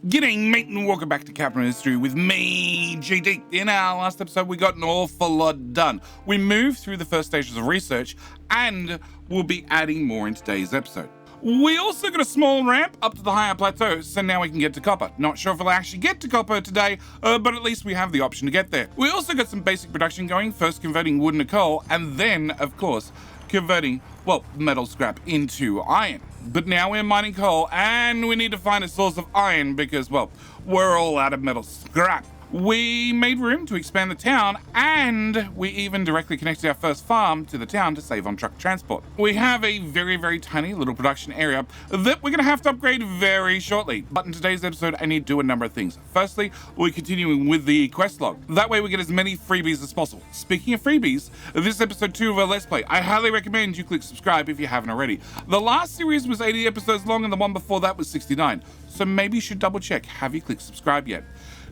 G'day mate and welcome back to Capital History with me, GD. In our last episode we got an awful lot done. We moved through the first stages of research and we'll be adding more in today's episode. We also got a small ramp up to the higher plateau, so now we can get to copper. Not sure if we'll actually get to copper today, but at least we have the option to get there. We also got some basic production going, first converting wood into coal, and then, of course, converting, well, metal scrap into iron. But now we're mining coal and we need to find a source of iron because, well, we're all out of metal scrap. We made room to expand the town and we even directly connected our first farm to the town to save on truck transport. We have a very, very tiny little production area that we're going to have to upgrade very shortly. But in today's episode, I need to do a number of things. Firstly, we're continuing with the quest log. That way we get as many freebies as possible. Speaking of freebies, this is episode 2 of our Let's Play. I highly recommend you click subscribe if you haven't already. The last series was 80 episodes long and the one before that was 69. So maybe you should double check. Have you clicked subscribe yet?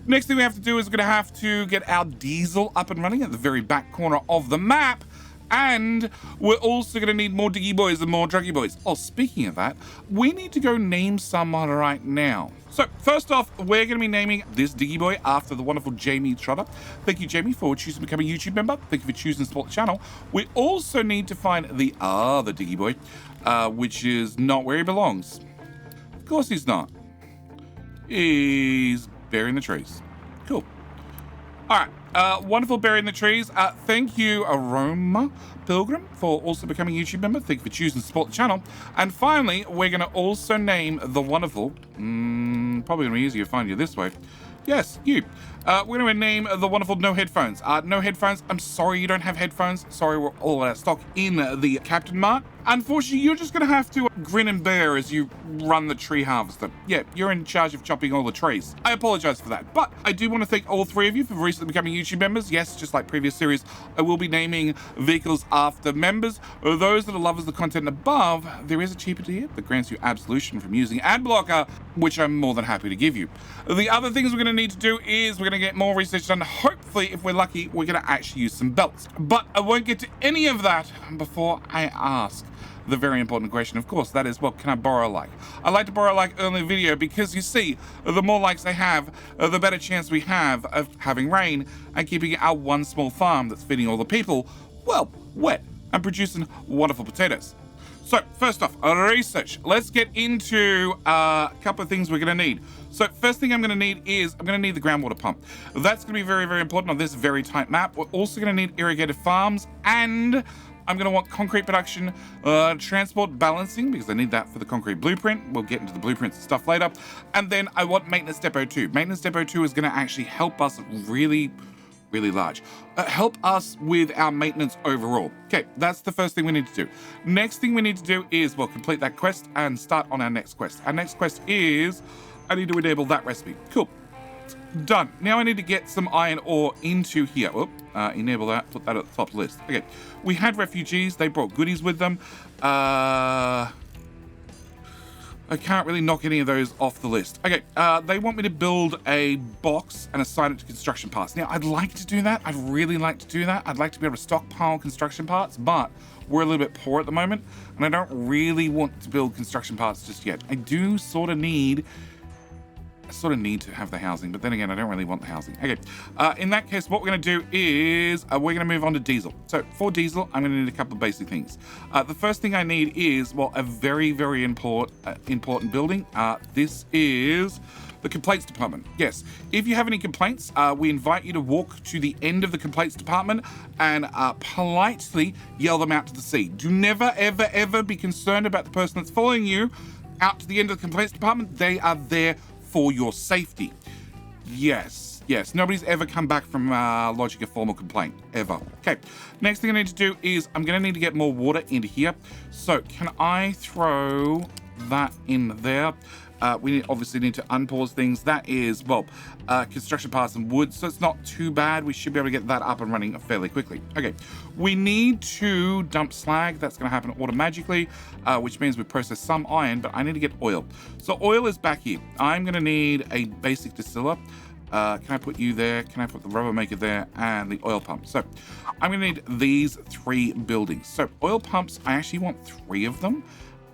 Next thing we have to do is we're going to have to get our diesel up and running at the very back corner of the map. And we're also going to need more diggy boys and more druggy boys. Oh, speaking of that, we need to go name someone right now. So first off, we're going to be naming this diggy boy after the wonderful Jamie Trotter. Thank you, Jamie, for choosing to become a YouTube member. Thank you for choosing to support the channel. We also need to find the other diggy boy, which is not where he belongs. Of course he's not. He's burying the trees. Cool. All right. Wonderful burying the trees. Thank you, Aroma Pilgrim, for also becoming a YouTube member. Thank you for choosing to support the channel. And finally, we're going to also name the wonderful, probably going to be easier to find you this way. Yes, you. We're going to name the wonderful No Headphones. No Headphones. I'm sorry you don't have headphones. Sorry, we're all out of stock in the Captain Mart. Unfortunately, you're just going to have to grin and bear as you run the tree harvester. Yeah, you're in charge of chopping all the trees. I apologize for that. But I do want to thank all three of you for recently becoming YouTube members. Yes, just like previous series, I will be naming vehicles after members. Those that are lovers of the content above, there is a cheaper tier that grants you absolution from using ad blocker, which I'm more than happy to give you. The other things we're going to need to do is we're going to get more research done. Hopefully, if we're lucky, we're going to actually use some belts. But I won't get to any of that before I ask the very important question, of course, that is, well, can I borrow a like? I like to borrow a like early in the video because you see, the more likes I have, the better chance we have of having rain and keeping our one small farm that's feeding all the people, well, wet and producing wonderful potatoes. So first off, research. Let's get into a couple of things we're going to need. So first thing I'm going to need is I'm going to need the groundwater pump. That's going to be very, very important on this very tight map. We're also going to need irrigated farms and I'm going to want concrete production, transport balancing, because I need that for the concrete blueprint. We'll get into the blueprints and stuff later. And then I want maintenance depot 2. Maintenance depot 2 is going to actually help us really large. Help us with our maintenance overall. Okay, that's the first thing we need to do. Next thing we need to do is, well, complete that quest and start on our next quest. Our next quest is, I need to enable that recipe. Cool. Done. Now I need to get some iron ore into here. Oop, enable that, put that at the top list. Okay, we had refugees, they brought goodies with them. I can't really knock any of those off the list. Okay, they want me to build a box and assign it to construction parts. Now, I'd like to do that. I'd really like to do that. I'd like to be able to stockpile construction parts, but we're a little bit poor at the moment, and I don't really want to build construction parts just yet. I do sort of need to have the housing, but then again, I don't really want the housing. Okay, in that case, what we're going to do is we're going to move on to diesel. So for diesel, I'm going to need a couple of basic things. The first thing I need is, well, a very, very important building. This is the complaints department. Yes, if you have any complaints, we invite you to walk to the end of the complaints department and politely yell them out to the sea. Do never, ever, ever be concerned about the person that's following you out to the end of the complaints department. They are there for your safety. Yes, nobody's ever come back from lodging a formal complaint, ever. Okay, next thing I need to do is I'm going to need to get more water into here. So can I throw that in there? We obviously need to unpause things. That is, well, construction parts and wood, so it's not too bad. We should be able to get that up and running fairly quickly. Okay, we need to dump slag. That's going to happen automatically, which means we process some iron, but I need to get oil. So oil is back here. I'm going to need a basic distiller. Can I put you there? Can I put the rubber maker there and the oil pump? So I'm going to need these 3 buildings. So oil pumps, I actually want 3 of them.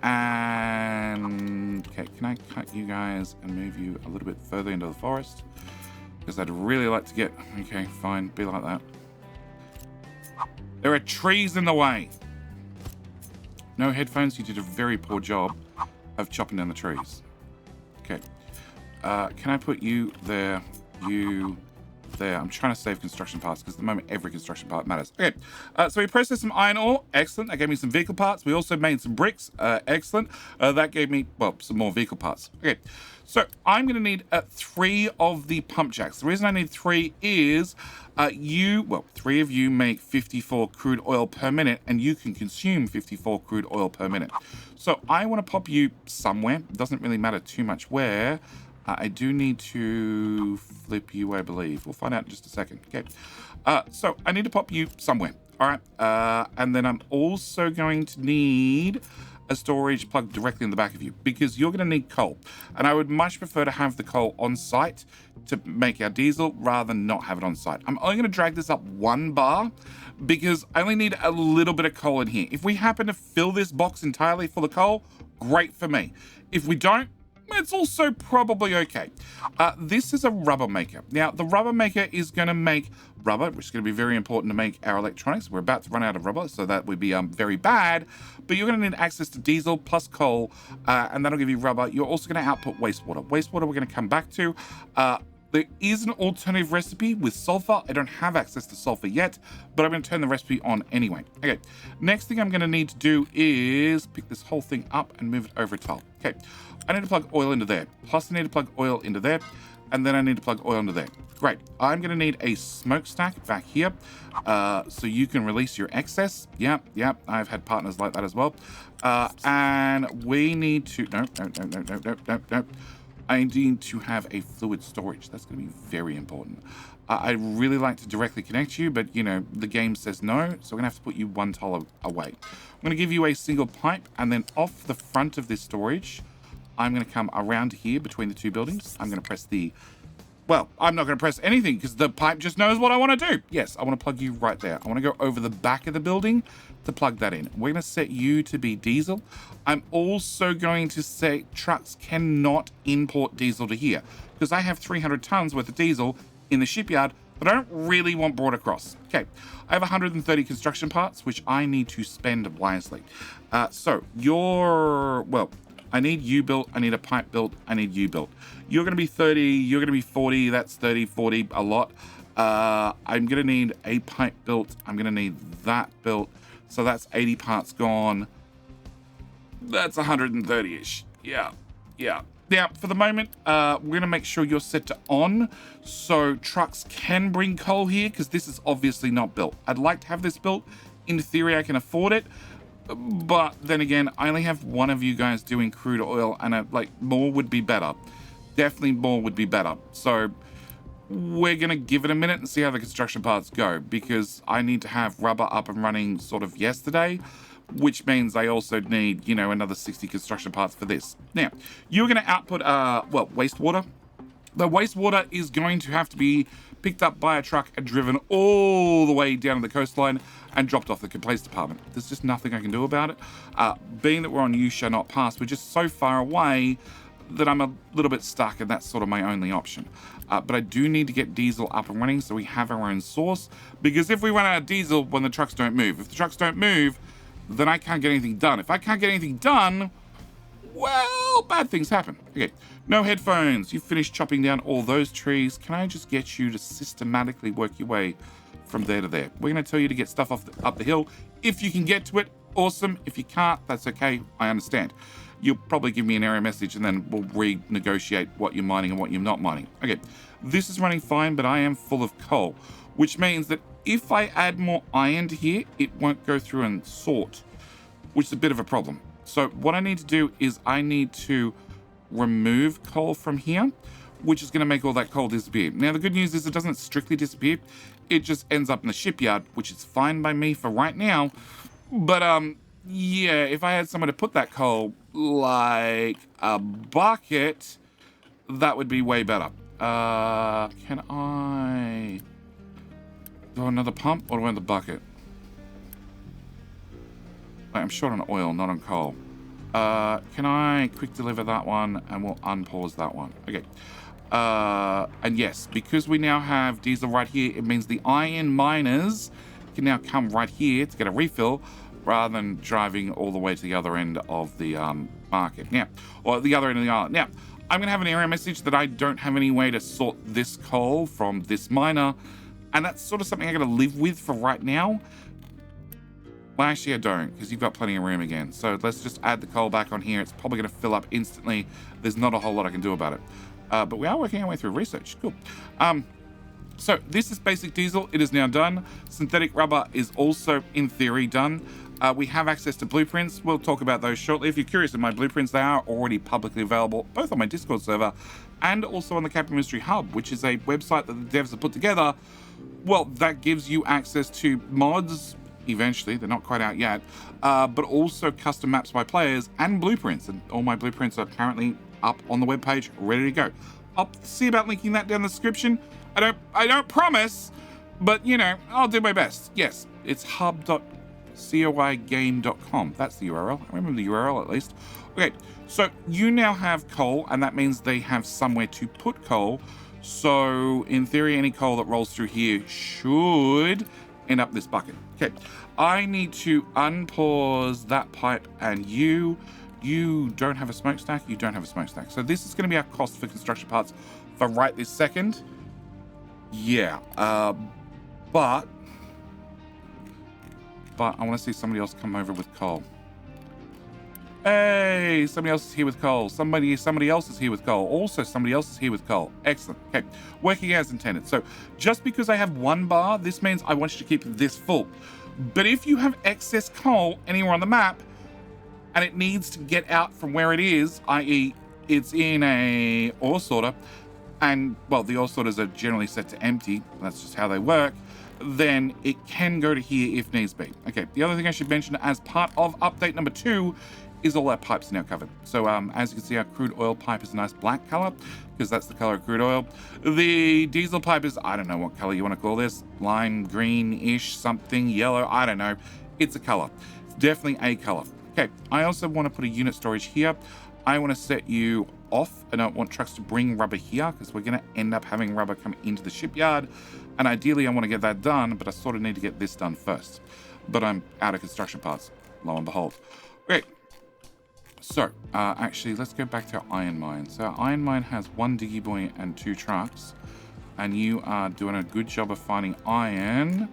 And Okay, can I cut you guys and move you a little bit further into the forest? Because I'd really like to get... Okay, fine, be like that. There are trees in the way. No headphones, you did a very poor job of chopping down the trees. Okay. Can I put you there, you there? I'm trying to save construction parts because at the moment every construction part matters. Okay, so we processed some iron ore. Excellent. That gave me some vehicle parts. We also made some bricks. Excellent. That gave me, well, some more vehicle parts. Okay, so I'm going to need 3 of the pump jacks. The reason I need 3 is three of you make 54 crude oil per minute, and you can consume 54 crude oil per minute. So I want to pop you somewhere. It doesn't really matter too much where. I do need to flip you, I believe. We'll find out in just a second. Okay. So I need to pop you somewhere. All right. And then I'm also going to need a storage plug directly in the back of you because you're going to need coal. And I would much prefer to have the coal on site to make our diesel rather than not have it on site. I'm only going to drag this up 1 bar because I only need a little bit of coal in here. If we happen to fill this box entirely full of coal, great for me. If we don't, it's also probably okay. This is a rubber maker. Now, the rubber maker is going to make rubber, which is going to be very important to make our electronics. We're about to run out of rubber, so that would be very bad. But you're going to need access to diesel plus coal, and that'll give you rubber. You're also going to output wastewater. Wastewater we're going to come back to. There is an alternative recipe with sulfur. I don't have access to sulfur yet, but I'm going to turn the recipe on anyway. Okay, next thing I'm going to need to do is pick this whole thing up and move it over a tile. Okay, I need to plug oil into there. Plus I need to plug oil into there, and then I need to plug oil into there. Great. I'm going to need a smokestack back here, so you can release your excess. Yeah, I've had partners like that as well. And we need to... No. I need to have a fluid storage. That's going to be very important. I'd really like to directly connect you, but, you know, the game says no, so we're going to have to put you 1 tile away. I'm going to give you a single pipe, and then off the front of this storage, I'm going to come around here between the 2 buildings. I'm going to press the... Well, I'm not going to press anything because the pipe just knows what I want to do. Yes, I want to plug you right there. I want to go over the back of the building to plug that in. We're going to set you to be diesel. I'm also going to say trucks cannot import diesel to here because I have 300 tons worth of diesel in the shipyard that I don't really want brought across. Okay, I have 130 construction parts, which I need to spend wisely. I need you built, I need a pipe built, I need you built. You're going to be 30, you're going to be 40, that's 30, 40, a lot. I'm going to need a pipe built, I'm going to need that built. So that's 80 parts gone. That's 130-ish. Yeah. Now, for the moment, we're going to make sure you're set to on, so trucks can bring coal here, because this is obviously not built. I'd like to have this built. In theory, I can afford it. But then again, I only have 1 of you guys doing crude oil, and more would be better. Definitely more would be better. So we're going to give it a minute and see how the construction parts go, because I need to have rubber up and running sort of yesterday, which means I also need, another 60 construction parts for this. Now, you're going to output, wastewater. The wastewater is going to have to be picked up by a truck and driven all the way down to the coastline and dropped off the police department. There's just nothing I can do about it. Being that we're on You Shall Not Pass, we're just so far away that I'm a little bit stuck, and that's sort of my only option. But I do need to get diesel up and running so we have our own source, because if we run out of diesel when the trucks don't move, if the trucks don't move, then I can't get anything done. If I can't get anything done, well, bad things happen. Okay, no headphones. You finished chopping down all those trees. Can I just get you to systematically work your way from there to there? We're going to tell you to get stuff up the hill. If you can get to it, awesome. If you can't, that's okay. I understand. You'll probably give me an error message, and then we'll renegotiate what you're mining and what you're not mining. Okay, this is running fine, but I am full of coal, which means that if I add more iron to here, it won't go through and sort, which is a bit of a problem. So what I need to do is I need to remove coal from here, which is going to make all that coal disappear. Now, the good news is it doesn't strictly disappear. It just ends up in the shipyard, which is fine by me for right now. But, yeah, if I had somewhere to put that coal, like a bucket, that would be way better. Can I do another pump or do I want the bucket? Wait, I'm short on oil, not on coal. Can I quick deliver that one and we'll unpause that one? Okay. And yes, because we now have diesel right here, it means the iron miners can now come right here to get a refill rather than driving all the way to the other end of the market. Now, or the other end of the island. Now, I'm going to have an error message that I don't have any way to sort this coal from this miner, and that's sort of something I'm going to live with for right now. Well, actually, I don't, because you've got plenty of room again. So let's just add the coal back on here. It's probably going to fill up instantly. There's not a whole lot I can do about it. But we are working our way through research. Cool. So this is basic diesel. It is now done. Synthetic rubber is also, in theory, done. We have access to blueprints. We'll talk about those shortly. If you're curious in my blueprints, they are already publicly available, both on my Discord server and also on the Captain Mystery Hub, which is a website that the devs have put together. Well, that gives you access to mods. Eventually, they're not quite out yet, but also custom maps by players and blueprints. And all my blueprints are currently up on the webpage, ready to go. I'll see about linking that down in the description. I don't promise, but you know, I'll do my best. Yes, it's hub.coigame.com. That's the URL. I remember the URL at least. Okay, so you now have coal, and that means they have somewhere to put coal. So in theory, any coal that rolls through here should end up this bucket. Okay, I need to unpause that pipe, and you don't have a smokestack. You don't have a smokestack. So this is going to be our cost for construction parts for right this second. Yeah, but I want to see somebody else come over with coal. Hey, somebody else is here with coal. Somebody else is here with coal. Also, somebody else is here with coal. Excellent. Okay, working as intended. So just because I have one bar, this means I want you to keep this full. But if you have excess coal anywhere on the map and it needs to get out from where it is, i.e. it's in a ore sorter, and well, the ore sorters are generally set to empty, that's just how they work, then it can go to here if needs be. Okay, the other thing I should mention as part of update number 2 is all our pipes now covered. So as you can see, our crude oil pipe is a nice black color because that's the color of crude oil. The diesel pipe is, I don't know what color you want to call this, lime green-ish, something yellow, I don't know. It's a color. It's definitely a color. Okay, I also want to put a unit storage here. I want to set you off. I don't want trucks to bring rubber here because we're going to end up having rubber come into the shipyard. And ideally, I want to get that done, but I sort of need to get this done first. But I'm out of construction parts, lo and behold. Great. So, actually, let's go back to our iron mine. So, our iron mine has 1 diggy boy and 2 trucks. And you are doing a good job of finding iron.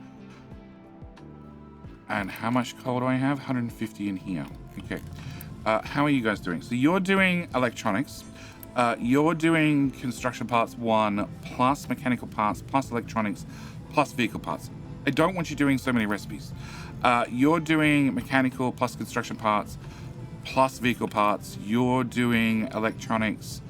And how much coal do I have? 150 in here. Okay. How are you guys doing? So, you're doing electronics. You're doing construction parts 1, plus mechanical parts, plus electronics, plus vehicle parts. I don't want you doing so many recipes. You're doing mechanical plus construction parts, plus vehicle parts. You're doing electronics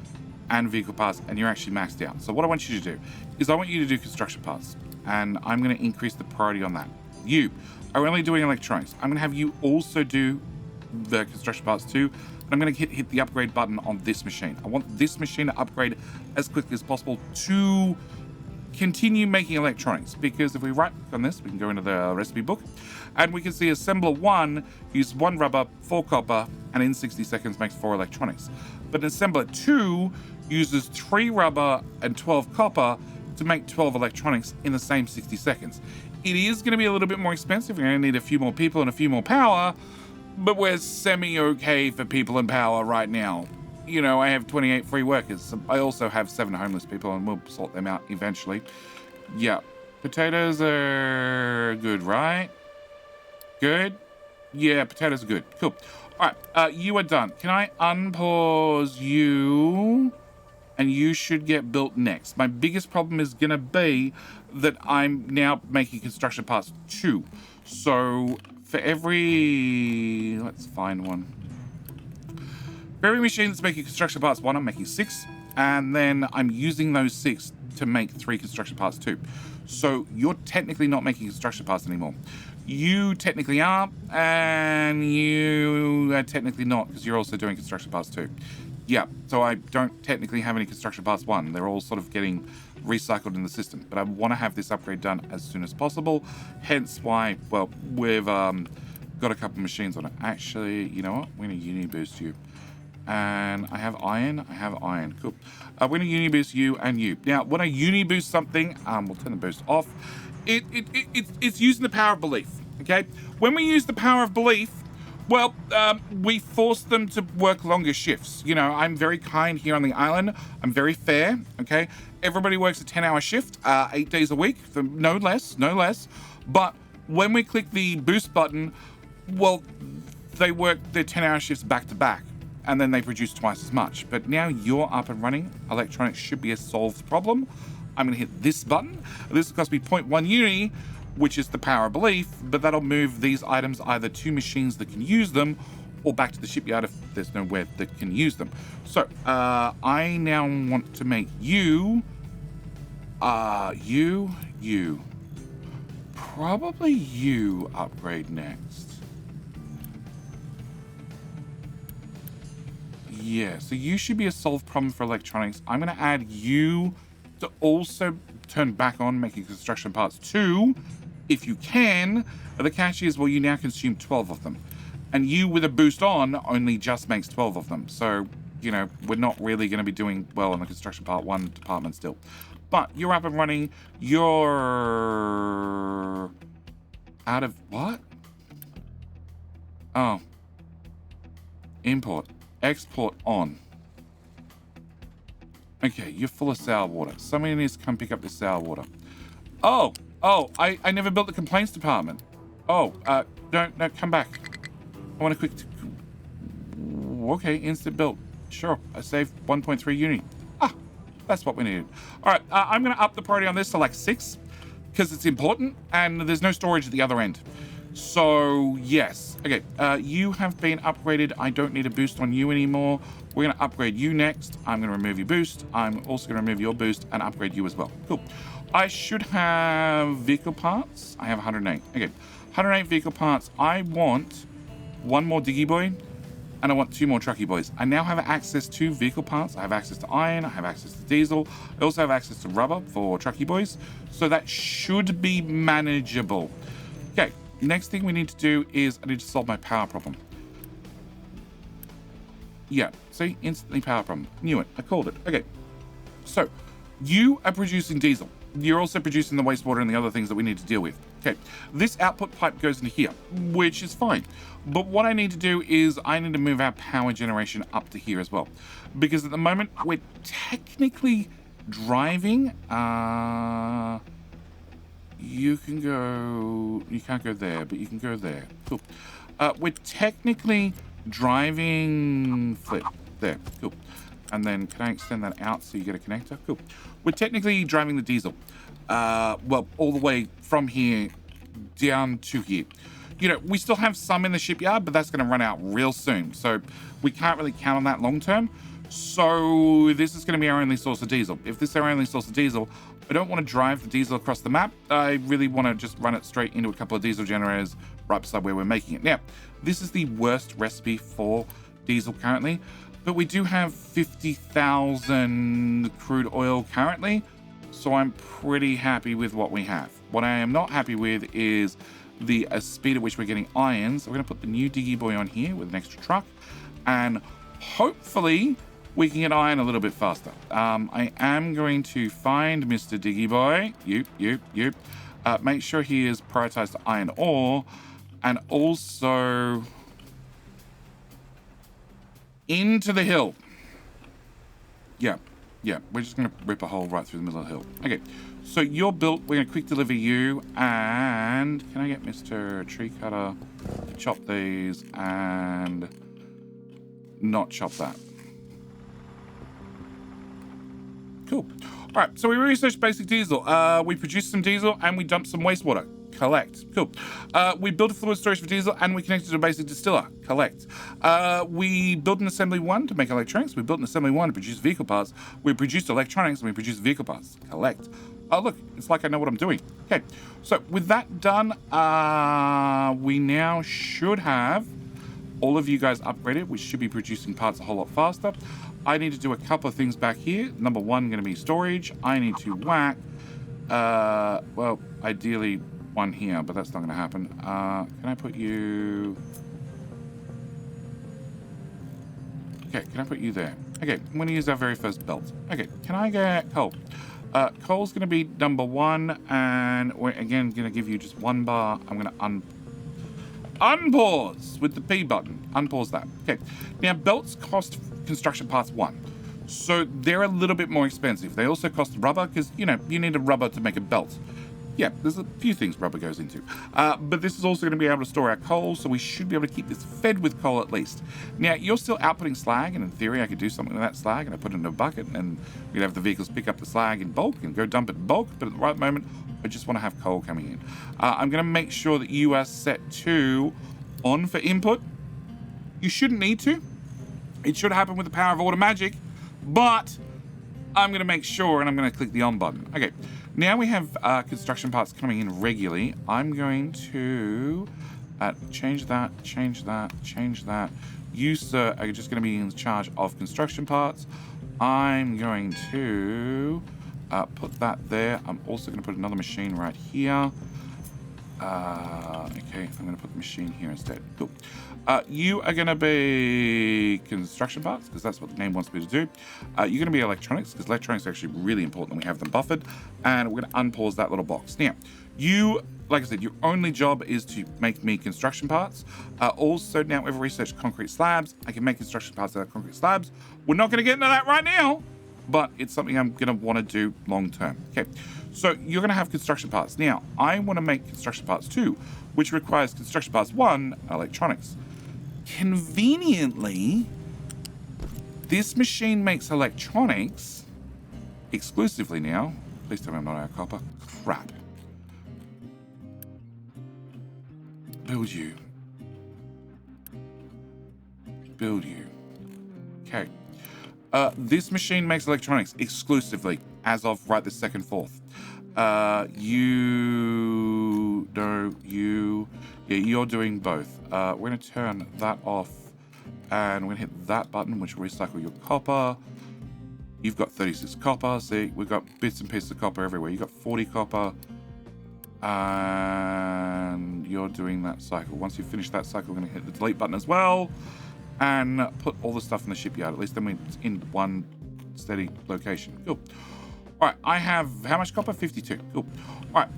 and vehicle parts, and you're actually maxed out. So what I want you to do is I want you to do construction parts, and I'm going to increase the priority on that. You are only doing electronics. I'm going to have you also do the construction parts too. I'm going to hit the upgrade button on this machine. I want this machine to upgrade as quickly as possible to continue making electronics, because if we right click on this, we can go into the recipe book and we can see assembler 1 uses 1 rubber, 4 copper, and in 60 seconds makes 4 electronics. But assembler 2 uses 3 rubber and 12 copper to make 12 electronics in the same 60 seconds. It is going to be a little bit more expensive. You're going to need a few more people and a few more power, but we're semi-okay for people and power right now. You know, I have 28 free workers. I also have 7 homeless people, and we'll sort them out eventually. Yeah. Potatoes are good, right? Good? Yeah, potatoes are good. Cool. All right, you are done. Can I unpause you? And you should get built next. My biggest problem is going to be that I'm now making construction parts 2. So for every... let's find one. For every machine that's making construction parts 1, I'm making 6. And then I'm using those 6 to make 3 construction parts 2. So you're technically not making construction parts anymore. You technically are, and you are technically not, because you're also doing construction parts 2. Yeah, so I don't technically have any construction parts 1. They're all sort of getting recycled in the system. But I want to have this upgrade done as soon as possible. Hence why, well, we've got a couple machines on it. Actually, you know what? We're going to uni boost you. And I have iron. Cool. We're going to uni boost you and you. Now, when I uni boost something, we'll turn the boost off. It's using the power of belief. Okay. When we use the power of belief, well, we force them to work longer shifts. You know, I'm very kind here on the island. I'm very fair. Okay. Everybody works a 10-hour shift, 8 days a week, no less. But when we click the boost button, well, they work their 10-hour shifts back to back, and then they produce twice as much. But now you're up and running. Electronics should be a solved problem. I'm going to hit this button. This will cost me 0.1 uni, which is the power of belief, but that'll move these items either to machines that can use them or back to the shipyard if there's nowhere that can use them. So, I now want to make you, probably you upgrade next. Yeah, so you should be a solved problem for electronics. I'm going to add you to also turn back on making construction parts too, if you can. But the catch is, well, you now consume 12 of them. And you with a boost on only just makes 12 of them. So, you know, we're not really going to be doing well in the construction part 1 department still. But you're up and running. You're out of what? Oh. Import. Export on. Okay, you're full of sour water. Somebody needs to come pick up the sour water. Oh, I never built the complaints department. Oh, no, come back. I want a quick... Okay, instant build. Sure, I saved 1.3 uni. Ah, that's what we needed. All right, I'm going to up the priority on this to like 6 because it's important and there's no storage at the other end. So, yes. Okay, you have been upgraded. I don't need a boost on you anymore. We're going to upgrade you next. I'm going to remove your boost. I'm also going to remove your boost and upgrade you as well. Cool. I should have vehicle parts. I have 108. Okay, 108 vehicle parts. I want 1 more diggy boy and I want 2 more trucky boys. I now have access to vehicle parts. I have access to iron. I have access to diesel. I also have access to rubber for trucky boys. So that should be manageable. Okay. Next thing we need to do is I need to solve my power problem. Yeah, see? Instantly power problem. Knew it. I called it. Okay. So, you are producing diesel. You're also producing the wastewater and the other things that we need to deal with. Okay. This output pipe goes into here, which is fine. But what I need to do is I need to move our power generation up to here as well. Because at the moment, we're technically driving... You can go... You can't go there, but you can go there. Cool. We're technically driving... Flip. There. Cool. And then can I extend that out so you get a connector? Cool. We're technically driving the diesel. Well, all the way from here down to here. You know, we still have some in the shipyard, but that's going to run out real soon. So we can't really count on that long term. So this is going to be our only source of diesel. If this is our only source of diesel, I don't want to drive the diesel across the map. I really want to just run it straight into a couple of diesel generators right beside where we're making it. Now, this is the worst recipe for diesel currently, but we do have 50,000 crude oil currently, so I'm pretty happy with what we have. What I am not happy with is the speed at which we're getting iron. So we're going to put the new diggy boy on here with an extra truck, and hopefully we can get iron a little bit faster. I am going to find Mr. Diggy Boy. Make sure he is prioritized to iron ore. And also... into the hill. Yeah. We're just going to rip a hole right through the middle of the hill. Okay. So you're built. We're going to quick deliver you. And can I get Mr. Tree Cutter to chop these and not chop that? Cool. All right, so we researched basic diesel. We produced some diesel and we dumped some wastewater. Collect. Cool. We built a fluid storage for diesel and we connected to a basic distiller. Collect. We built an assembly 1 to make electronics. We built an assembly 1 to produce vehicle parts. We produced electronics and we produced vehicle parts. Collect. Oh, look, it's like I know what I'm doing. Okay, so with that done, we now should have all of you guys upgraded. We should be producing parts a whole lot faster. I need to do a couple of things back here. Number 1 going to be storage. I need to whack, well, ideally one here, but that's not going to happen. Can I put you... Okay, can I put you there? Okay, I'm going to use our very first belt. Okay, can I get coal? Coal's going to be number 1, and we're again going to give you just 1 bar. I'm going to unpause with the P button. Unpause that. Okay, now belts cost construction parts 1. So they're a little bit more expensive. They also cost rubber because, you know, you need a rubber to make a belt. Yeah, there's a few things rubber goes into. But this is also going to be able to store our coal, so we should be able to keep this fed with coal at least. Now, you're still outputting slag, and in theory, I could do something with that slag, and I put it in a bucket, and we'd have the vehicles pick up the slag in bulk and go dump it in bulk, but at the right moment, I just want to have coal coming in. I'm going to make sure that you are set to on for input. You shouldn't need to. It should happen with the power of auto magic, but I'm going to make sure, and I'm going to click the on button. Okay. Now we have construction parts coming in regularly. I'm going to change that. You, sir, are just going to be in charge of construction parts. I'm going to put that there. I'm also going to put another machine right here. Okay, I'm going to put the machine here instead. Cool. You are going to be construction parts, because that's what the game wants me to do. You're going to be electronics, because electronics are actually really important, and we have them buffered. And we're going to unpause that little box. Now, you, like I said, your only job is to make me construction parts. Also, now we've researched concrete slabs. I can make construction parts out of concrete slabs. We're not going to get into that right now, but it's something I'm going to want to do long term. Okay, so you're going to have construction parts. Now, I want to make construction parts 2, which requires construction parts 1, electronics. Conveniently, this machine makes electronics exclusively now. Please tell me I'm not out of copper. Crap. Build you. Build you. Okay. This machine makes electronics exclusively as of right this second fourth. You're doing both. We're going to turn that off, and we're going to hit that button, which will recycle your copper. You've got 36 copper. See, we've got bits and pieces of copper everywhere. You've got 40 copper, and you're doing that cycle. Once you finish that cycle, we're going to hit the delete button as well, and put all the stuff in the shipyard. At least then we're in one steady location. Cool. All right, I have how much copper? 52. Cool. All right,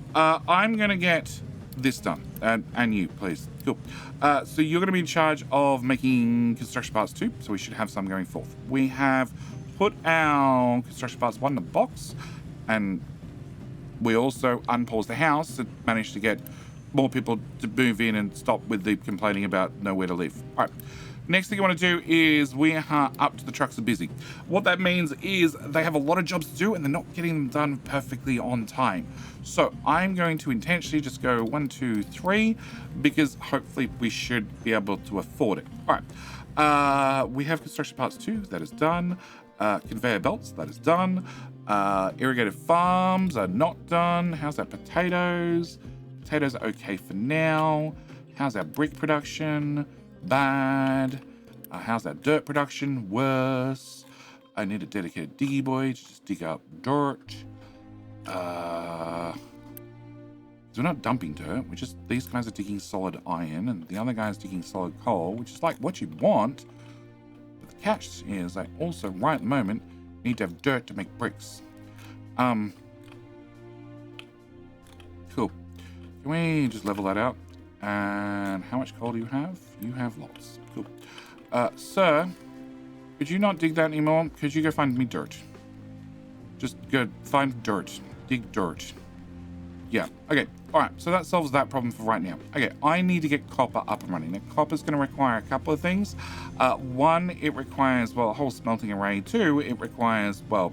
I'm going to get this done, and you, please. Cool. So you're going to be in charge of making construction parts 2, so we should have some going forth. We have put our construction parts 1 in a box, and we also unpaused the house and managed to get more people to move in and stop with the complaining about nowhere to live. All right. Next thing I want to do is we are up to the trucks are busy. What that means is they have a lot of jobs to do and they're not getting them done perfectly on time. So I'm going to intentionally just go 1, 2, 3, because hopefully we should be able to afford it. All right. We have construction parts 2, that is done. Conveyor belts, that is done. Irrigated farms are not done. How's that potatoes? Potatoes are okay for now. How's our brick production? Bad. How's that dirt production? Worse. I need a dedicated diggy boy to just dig up dirt. So we're not dumping dirt. We're just, these guys are digging solid iron, and the other guy's digging solid coal, which is like what you want. But the catch is I also, right at the moment, need to have dirt to make bricks. Cool. Can we just level that out? And how much coal do you have? You have lots. Cool. Sir, could you not dig that anymore? Could you go find me dirt? Just go find dirt. Dig dirt. Yeah. Okay. All right. So that solves that problem for right now. Okay. I need to get copper up and running. Now, copper's going to require a couple of things. 1, it requires, well, a whole smelting array. 2, it requires, well,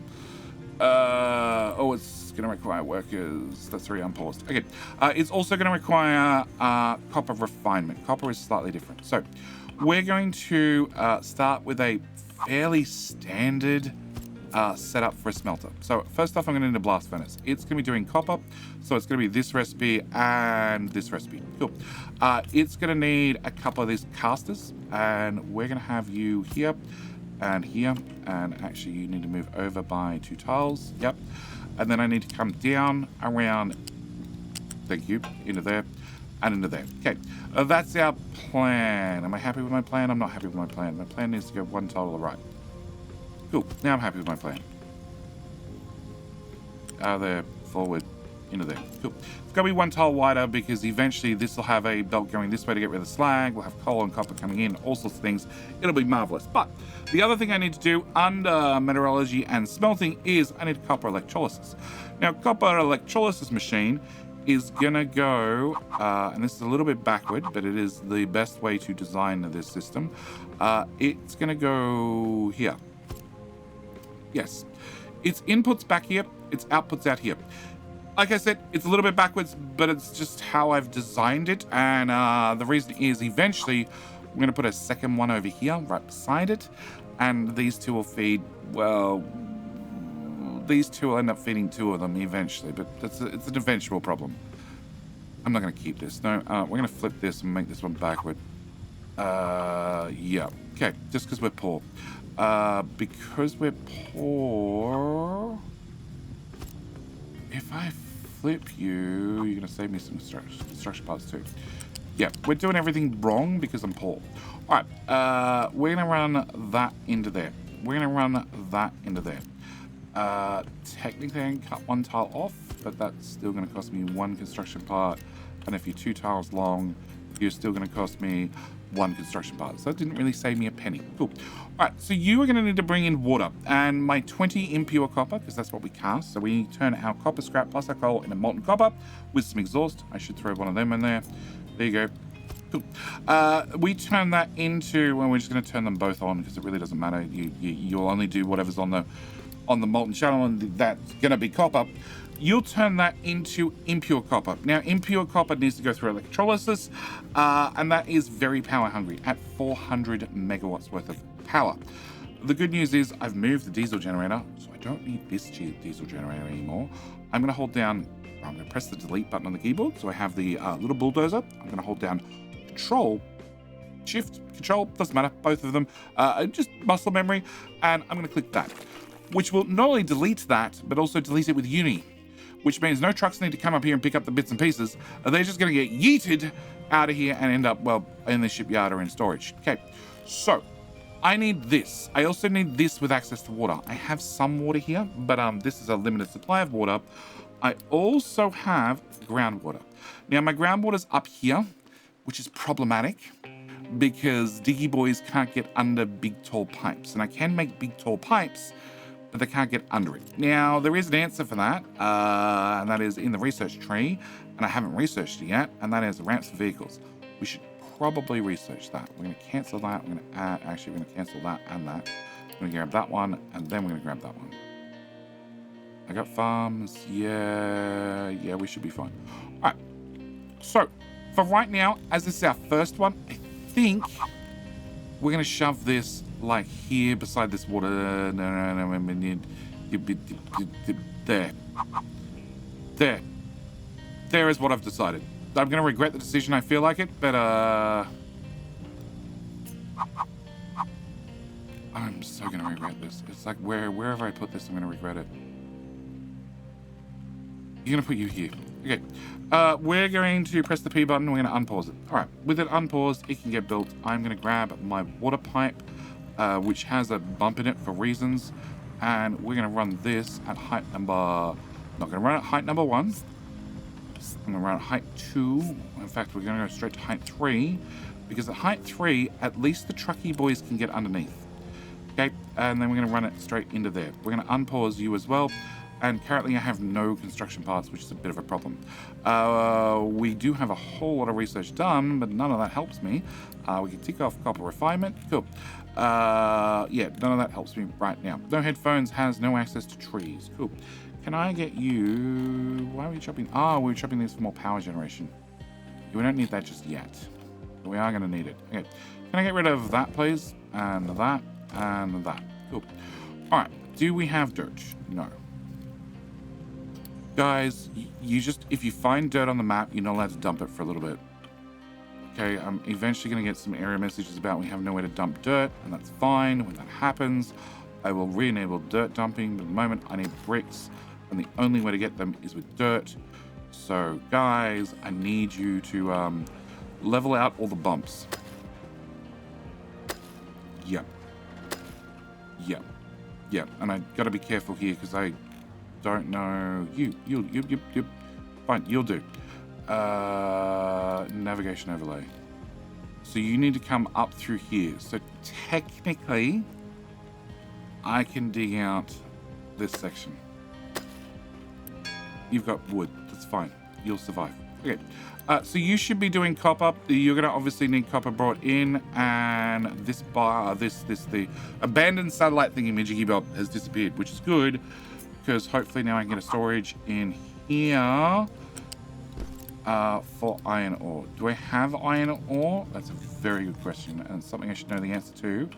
it's going to require workers. That's 3 unpaused. Okay. It's also going to require copper refinement. Copper is slightly different. So we're going to start with a fairly standard setup for a smelter. So first off, I'm going to need a blast furnace. It's going to be doing copper. So it's going to be this recipe and this recipe. Cool. It's going to need a couple of these casters, and we're going to have you here and here, and actually you need to move over by 2 tiles. Yep. And then I need to come down around Thank you. Into there. And into there. Okay. That's our plan. Am I happy with my plan? I'm not happy with my plan. My plan needs to go 1 tile to the right. Cool. Now I'm happy with my plan. There. Forward. Into there. Cool. It's going to be 1 tile wider because eventually this will have a belt going this way to get rid of the slag. We'll have coal and copper coming in. All sorts of things. It'll be marvelous. But the other thing I need to do under metallurgy and smelting is I need copper electrolysis. Now, copper electrolysis machine is gonna go, and this is a little bit backward, but it is the best way to design this system. It's gonna go here. Yes. Its inputs back here, its outputs out here. Like I said, it's a little bit backwards, but it's just how I've designed it. And the reason is eventually I'm gonna put a second one over here, right beside it. And these two will feed, well, these two will end up feeding 2 of them eventually, but it's an eventual problem. I'm not going to keep this. No, we're going to flip this and make this one backward. Yeah. Okay, just because we're poor. Because we're poor, if I flip you, you're going to save me some construction parts too. Yeah, we're doing everything wrong because I'm poor. All right, we're going to run that into there. We're going to run that into there. Technically I can cut 1 tile off, but that's still going to cost me 1 construction part, and if you're 2 tiles long, you're still going to cost me 1 construction part, so that didn't really save me a penny. Cool. Alright, so you are going to need to bring in water, and my 20 impure copper, because that's what we cast, so we turn our copper scrap plus our coal into molten copper with some exhaust. I should throw one of them in there. There you go. Cool. We turn that into, well, we're just going to turn them both on, because it really doesn't matter. You'll only do whatever's on the molten channel, and that's going to be copper. You'll turn that into impure copper. Now, impure copper needs to go through electrolysis, and that is very power hungry at 400 megawatts worth of power. The good news is I've moved the diesel generator, so I don't need this diesel generator anymore. I'm going to hold down, I'm going to press the delete button on the keyboard, so I have the little bulldozer. I'm going to hold down Control, Shift, Control, doesn't matter, both of them, just muscle memory, and I'm going to click that, which will not only delete that, but also delete it with Uni, which means no trucks need to come up here and pick up the bits and pieces. They're just going to get yeeted out of here and end up, well, in the shipyard or in storage. Okay, so I need this. I also need this with access to water. I have some water here, but this is a limited supply of water. I also have groundwater. Now, my groundwater's up here, which is problematic, because diggy boys can't get under big, tall pipes. And I can make big, tall pipes, but they can't get under it. Now, there is an answer for that, and that is in the research tree, and I haven't researched it yet, and that is ramps for vehicles. We should probably research that. We're going to cancel that. We're going to add, actually, we're going to cancel that and that. We're going to grab that one, and then we're going to grab that one. I got farms. Yeah, we should be fine. All right. So, for right now, as this is our first one, I think we're going to shove this like here beside this water. No. There. There is what I've decided. I'm going to regret the decision. I feel like it, but I'm so going to regret this. It's like wherever I put this, I'm going to regret it. You're going to put you here. Okay. We're going to press the P button. We're going to unpause it. All right. With it unpaused, it can get built. I'm going to grab my water pipe, which has a bump in it for reasons. And we're going to run this at height number... Not going to run at height number 1. I'm going to run at height 2. In fact, we're going to go straight to height 3. Because at height 3, at least the trucky boys can get underneath. Okay. And then we're going to run it straight into there. We're going to unpause you as well. And currently I have no construction parts, which is a bit of a problem. We do have a whole lot of research done, but none of that helps me. We can tick off copper refinement. Cool. Yeah, none of that helps me right now. No headphones, has no access to trees. Cool. Can I get you... Why are we chopping... we were chopping these for more power generation. We don't need that just yet. But we are going to need it. Okay. Can I get rid of that, please? And that. And that. Cool. All right. Do we have dirt? No. Guys, you just, if you find dirt on the map, you're not allowed to dump it for a little bit. Okay, I'm eventually going to get some error messages about we have nowhere to dump dirt, and that's fine. When that happens, I will re-enable dirt dumping, but at the moment I need bricks, and the only way to get them is with dirt. So, guys, I need you to level out all the bumps. Yep. Yep. Yep. And I got to be careful here because I don't know. You. Fine, you'll do. Navigation overlay. So you need to come up through here. So technically, I can dig out this section. You've got wood. That's fine. You'll survive. Okay. So you should be doing copper. You're going to obviously need copper brought in, and this bar, the abandoned satellite thingy-majiggy bob has disappeared, which is good because hopefully now I can get a storage in here for iron ore. Do I have iron ore? That's a very good question, and something I should know the answer to.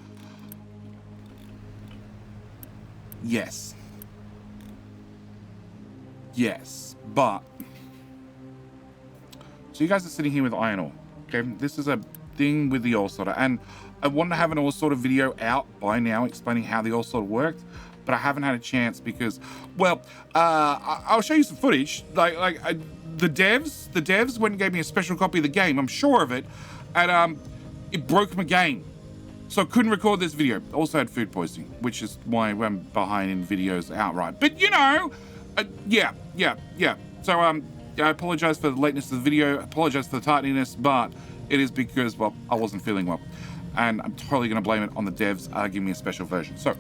Yes. Yes, but so you guys are sitting here with iron ore. Okay, this is a thing with the ore sorter, and I wanted to have an ore sorter video out by now explaining how the ore sorter worked, but I haven't had a chance because, well, I'll show you some footage. The devs went and gave me a special copy of the game. I'm sure of it, and it broke my game, so I couldn't record this video. Also had food poisoning, which is why I'm behind in videos outright. But you know, yeah. So I apologize for the lateness of the video. I apologize for the tardiness, but it is because, well, I wasn't feeling well, and I'm totally going to blame it on the devs giving me a special version. So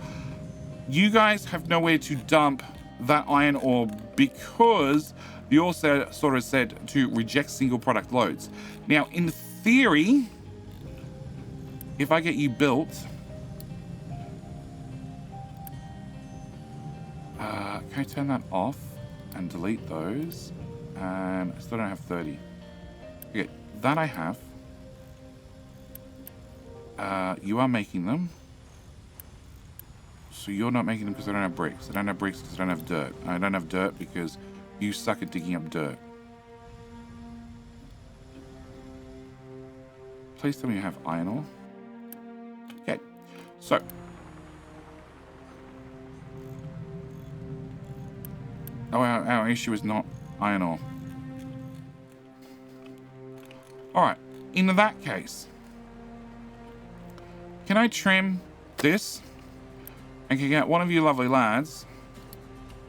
you guys have nowhere to dump that iron ore because the ore sorter said to reject single product loads. Now, in theory, if I get you built, can I turn that off and delete those? And I still don't have 30. Okay, that I have. You are making them. So you're not making them because I don't have bricks. I don't have bricks because I don't have dirt. I don't have dirt because you suck at digging up dirt. Please tell me you have iron ore. Okay, so our issue is not iron ore. Alright, in that case, can I trim this? And can get one of you lovely lads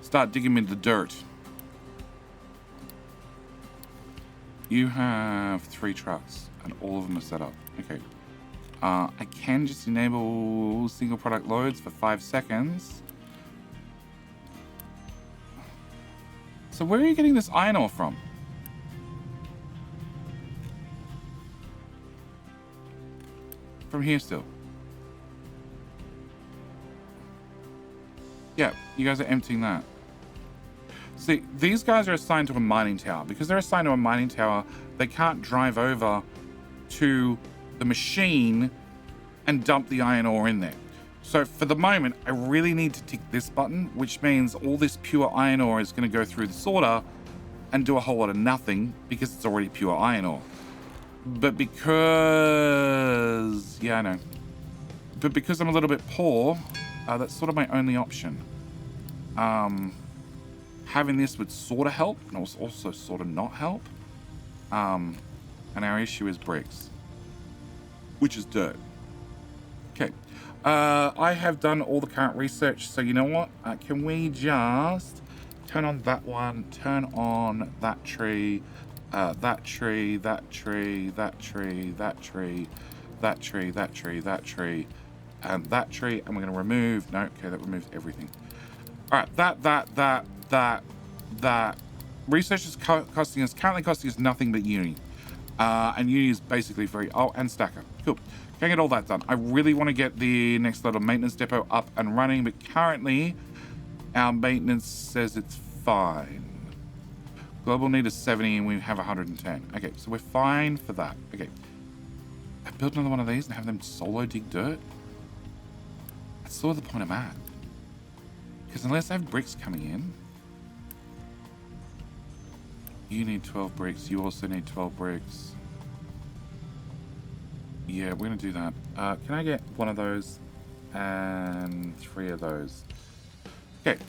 start digging into the dirt? You have 3 trucks, and all of them are set up. Okay. I can just enable single product loads for 5 seconds. So where are you getting this iron ore from? From here still. Yeah, you guys are emptying that. See, these guys are assigned to a mining tower. Because they're assigned to a mining tower, they can't drive over to the machine and dump the iron ore in there. So for the moment, I really need to tick this button, which means all this pure iron ore is going to go through the sorter and do a whole lot of nothing because it's already pure iron ore. But because... yeah, I know. But because I'm a little bit poor, that's sort of my only option. Having this would sort of help, and also sort of not help. And our issue is bricks, which is dirt. Okay. I have done all the current research, so you know what? Can we just turn on that one, turn on that tree, that tree, that tree, that tree, that tree, that tree, that tree, that tree, and that tree, and we're going to remove... no, okay, that removes everything. All right, that research is currently costing us nothing but Uni. And Uni is basically free. Oh, and Stacker. Cool. Can get all that done. I really want to get the next little maintenance depot up and running, but currently our maintenance says it's fine. Global need is 70 and we have 110. Okay, so we're fine for that. Okay. I built another one of these and have them solo dig dirt. That's sort of the point I'm at. Because unless I have bricks coming in, you need 12 bricks. You also need 12 bricks. Yeah, we're going to do that. Can I get one of those and 3 of those? Okay.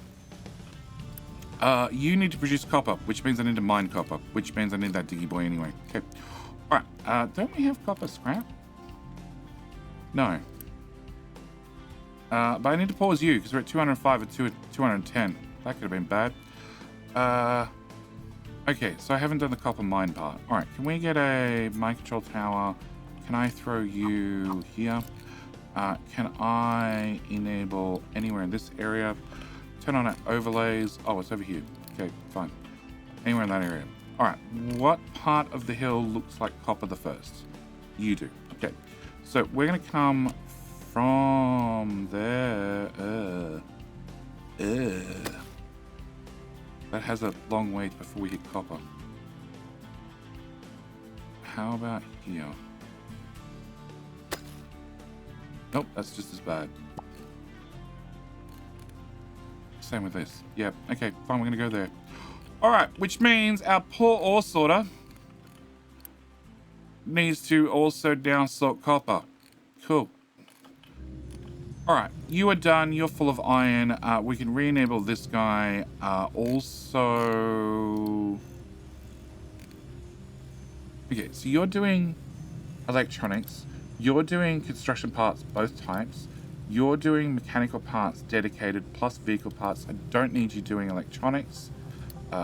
You need to produce copper, which means I need to mine copper, which means I need that diggy boy anyway. Okay. All right. Don't we have copper scrap? No. But I need to pause you because we're at 205 and 210. That could have been bad. Okay, so I haven't done the copper mine part. All right, can we get a mind control tower? Can I throw you here? Can I enable anywhere in this area? Turn on our overlays. Oh, it's over here. Okay, fine. Anywhere in that area. All right, what part of the hill looks like copper the first? You do. Okay, so we're going to come from there. That has a long wait before we hit copper. How about here? Nope, that's just as bad. Same with this. Yeah, okay, fine, we're gonna go there. Alright, which means our poor ore sorter needs to also down sort copper. Cool. Alright, you are done. You're full of iron. We can re-enable this guy. Also... Okay, so you're doing electronics. You're doing construction parts, both types. You're doing mechanical parts dedicated, plus vehicle parts. I don't need you doing electronics.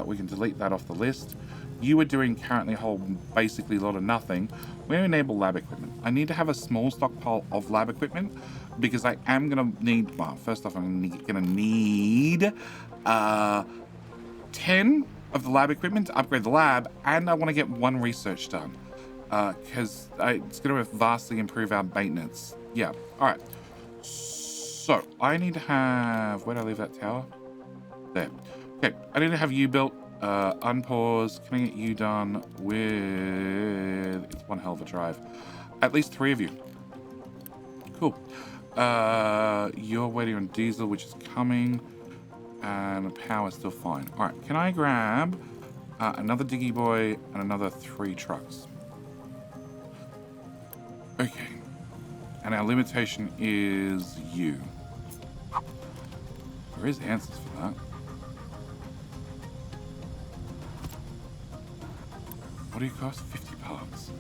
We can delete that off the list. You are doing currently a whole, basically a lot of nothing. We're going to enable lab equipment. I need to have a small stockpile of lab equipment because I am going to need, well, first off, I'm going to need 10 of the lab equipment to upgrade the lab, and I want to get one research done because it's going to vastly improve our maintenance. Yeah, all right. So I need to have, where did I leave that tower? There. Okay, I need to have you built. Unpause. Can I get you done with... It's one hell of a drive. At least 3 of you. Cool. You're waiting on diesel, which is coming. And the power's still fine. Alright, can I grab another diggy boy and another 3 trucks? Okay. And our limitation is you. There is answers for that. What do you cost? 50 parts.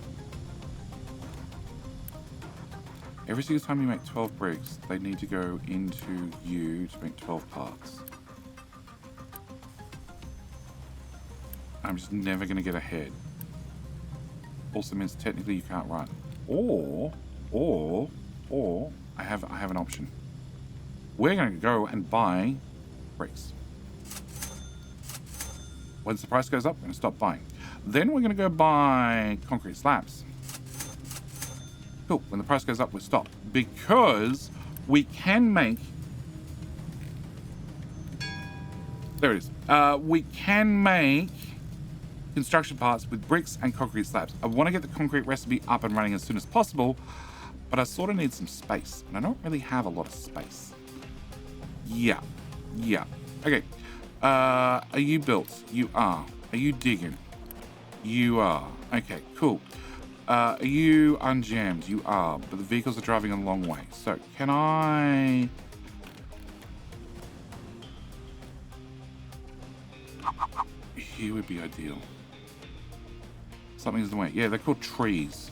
Every single time you make 12 bricks, they need to go into you to make 12 parts. I'm just never going to get ahead. Also means technically you can't run. Or I have an option. We're going to go and buy bricks. Once the price goes up, we're going to stop buying. Then we're going to go buy concrete slabs. Cool. When the price goes up, we'll stop. Because we can make... There it is. We can make construction parts with bricks and concrete slabs. I want to get the concrete recipe up and running as soon as possible, but I sort of need some space. And I don't really have a lot of space. Yeah. Okay. Are you built? You are. Are you digging? You are. Okay, cool. Are you unjammed? You are, but the vehicles are driving a long way. So, can I... Here would be ideal. Something's in the way. Yeah, they're called trees.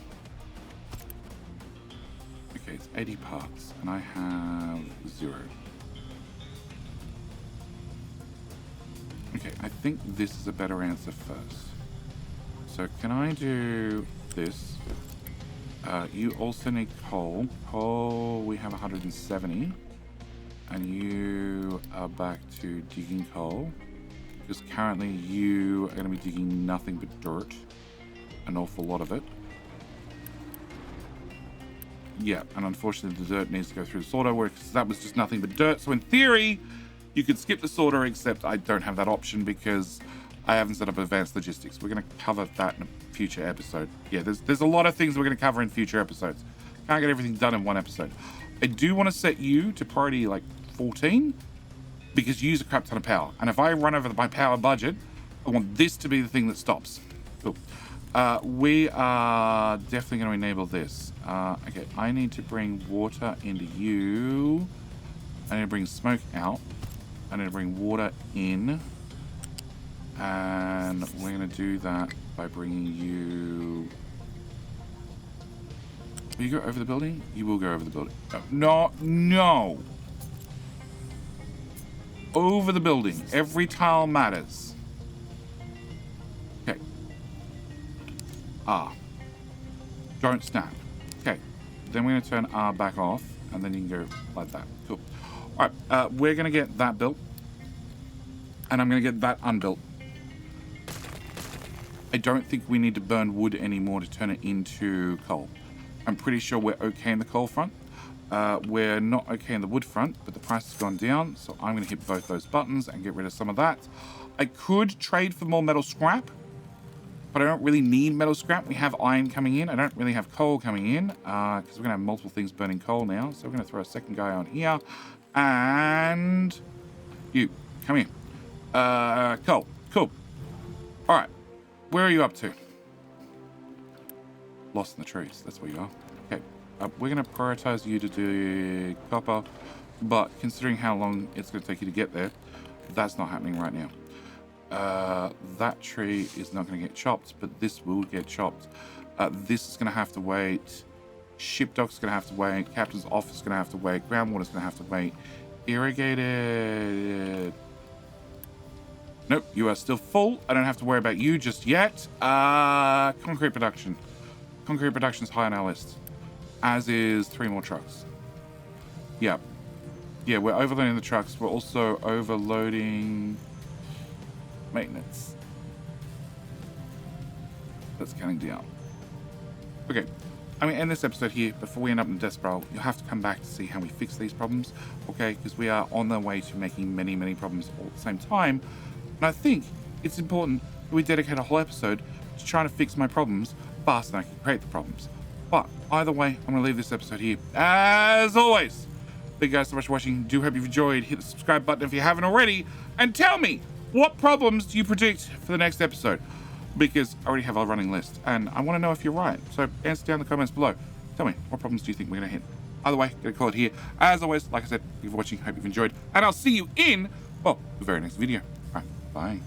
Okay, it's 80 parts, and I have 0. Okay, I think this is a better answer first. So can I do this? You also need coal. Coal, we have 170. And you are back to digging coal. Because currently you are going to be digging nothing but dirt. An awful lot of it. Yeah, and unfortunately the dirt needs to go through the sorter because that was just nothing but dirt. So in theory, you could skip the sorter, except I don't have that option because I haven't set up advanced logistics. We're going to cover that in a future episode. Yeah, there's a lot of things we're going to cover in future episodes. Can't get everything done in one episode. I do want to set you to priority like 14 because you use a crap ton of power. And if I run over my power budget, I want this to be the thing that stops. Cool. We are definitely going to enable this. Okay, I need to bring water into you. I need to bring smoke out. I need to bring water in. And we're going to do that by bringing you... Will you go over the building? You will go over the building. No, no. Over the building. Every tile matters. Okay. R. Don't snap. Okay. Then we're going to turn R back off, and then you can go like that. Cool. All right. We're going to get that built, and I'm going to get that unbuilt. I don't think we need to burn wood anymore to turn it into coal. I'm pretty sure we're okay in the coal front. We're not okay in the wood front, but the price has gone down, so I'm going to hit both those buttons and get rid of some of that. I could trade for more metal scrap, but I don't really need metal scrap. We have iron coming in. I don't really have coal coming in, because we're going to have multiple things burning coal now. So we're going to throw a second guy on here. And you, come here. Coal. Cool. All right. Where are you up to? Lost in the trees. That's where you are. Okay. We're going to prioritize you to do copper, but considering how long it's going to take you to get there, that's not happening right now. That tree is not going to get chopped, but this will get chopped. This is going to have to wait. Ship dock's going to have to wait. Captain's office is going to have to wait. Groundwater's going to have to wait. Irrigated... Nope, you are still full. I don't have to worry about you just yet. Concrete production. Concrete production is high on our list. As is 3 more trucks. Yeah. Yeah, we're overloading the trucks. We're also overloading maintenance. That's counting down. Okay. I'm going to end this episode here. Before we end up in the death spiral, you'll have to come back to see how we fix these problems. Okay? Because we are on the way to making many, many problems all at the same time. And I think it's important that we dedicate a whole episode to trying to fix my problems faster than I can create the problems. But either way, I'm going to leave this episode here. As always, thank you guys so much for watching. Do hope you've enjoyed. Hit the subscribe button if you haven't already. And tell me, what problems do you predict for the next episode? Because I already have a running list. And I want to know if you're right. So answer down in the comments below. Tell me, what problems do you think we're going to hit? Either way, gonna call it here. As always, like I said, thank you for watching. Hope you've enjoyed. And I'll see you in, well, the very next video. All right, bye.